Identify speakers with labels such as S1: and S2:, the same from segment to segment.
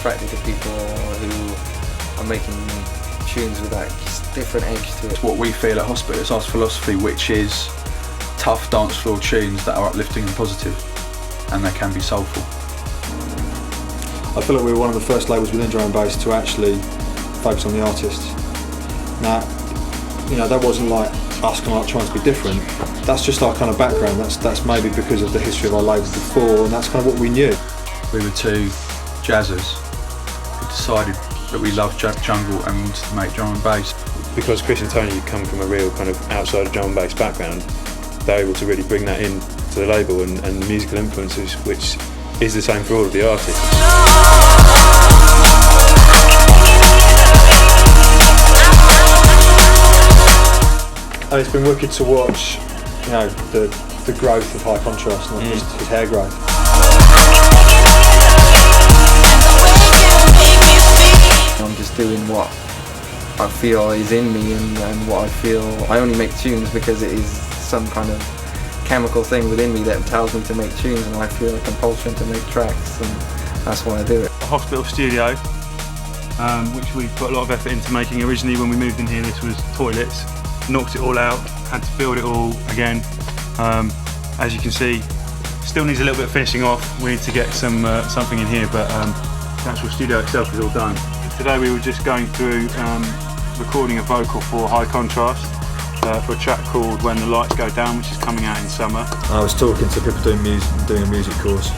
S1: attracted to people who are making tunes with that different edge to it.
S2: It's what we feel at Hospital. It's our philosophy, which is tough dance floor tunes that are uplifting and positive, and they can be soulful.
S3: I feel like we were one of the first labels within drum and bass to actually focus on the artists. Now, that wasn't like us kind of trying to be different. That's just our kind of background. That's maybe because of the history of our labels before, and that's kind of what we knew.
S2: We were two jazzers who decided that we loved jungle and wanted to make drum and bass.
S4: Because Chris and Tony come from a real kind of outside of drum and bass background, they're able to really bring that in to the label and the musical influences, which is the same for all of the artists.
S3: And it's been wicked to watch, the growth of High Contrast, not just his hair growth.
S1: I'm just doing what I feel is in me and what I feel. I only make tunes because it is some kind of chemical thing within me that tells me to make tunes, and I feel a compulsion to make tracks, and that's why I do it.
S4: A hospital studio, which we put a lot of effort into making. Originally when we moved in here, this was toilets. Knocked it all out, had to build it all again. As you can see, still needs a little bit of finishing off. We need to get something in here, but the actual studio itself is all done. Today we were just going through recording a vocal for High Contrast for a track called When the Lights Go Down, which is coming out in summer.
S3: I was talking to people doing a music course,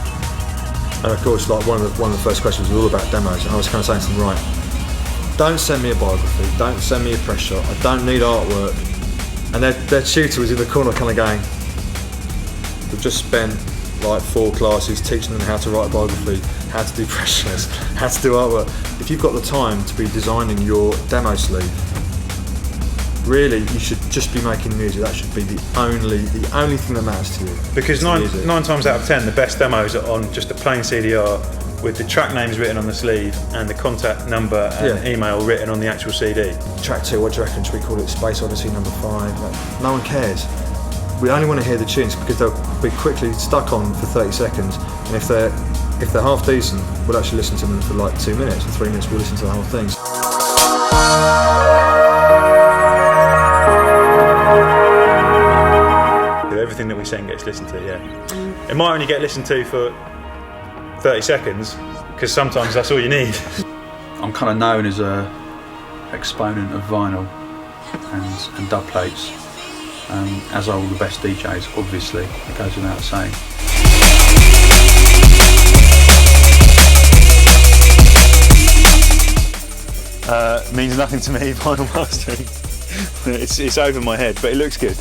S3: and of course, like one of the first questions was all about demos, and I was kind of saying to them, right, don't send me a biography, don't send me a press shot, I don't need artwork. And their tutor was in the corner kind of going, we've just spent like 4 classes teaching them how to write a biography, how to do press shots, how to do artwork. If you've got the time to be designing your demo sleeve, really you should just be making music. That should be the only thing that matters to you.
S4: Because nine times out of 10 the best demos are on just a plain CDR with the track names written on the sleeve and the contact number and email written on the actual CD.
S3: Track 2, what do you reckon? Should we call it Space Odyssey number 5? Like, no one cares. We only want to hear the tunes because they'll be quickly stuck on for 30 seconds, and if they're half decent, we'll actually listen to them for like 2 minutes or 3 minutes. We'll listen to the whole thing.
S4: Everything that we sing gets listened to, yeah. It might only get listened to for 30 seconds, because sometimes that's all you need.
S2: I'm kind of known as a exponent of vinyl and dub plates, as are all the best DJs, obviously, it goes without saying.
S4: Means nothing to me, vinyl mastering. it's over my head, but it looks good.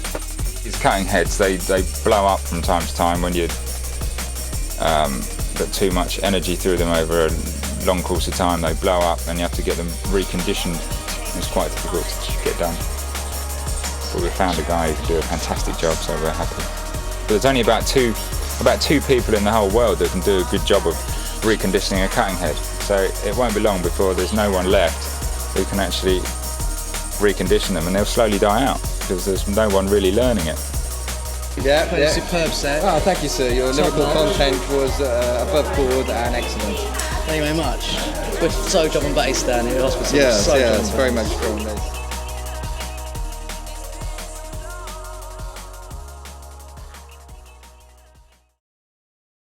S5: These cutting heads, they blow up from time to time when you put too much energy through them over a long course of time. They blow up and you have to get them reconditioned. It's quite difficult to get done. But we found a guy who can do a fantastic job, so we're happy. But there's only about two people in the whole world that can do a good job of reconditioning a cutting head. So it won't be long before there's no one left who can actually recondition them, and they'll slowly die out because there's no one really learning it.
S1: Yeah.
S6: Superb set.
S1: Oh, thank you, sir. Your lyrical content was above board and excellent.
S6: Thank you very much. We're so drum and bass down here at Hospital.
S1: Yes, very much drum and bass.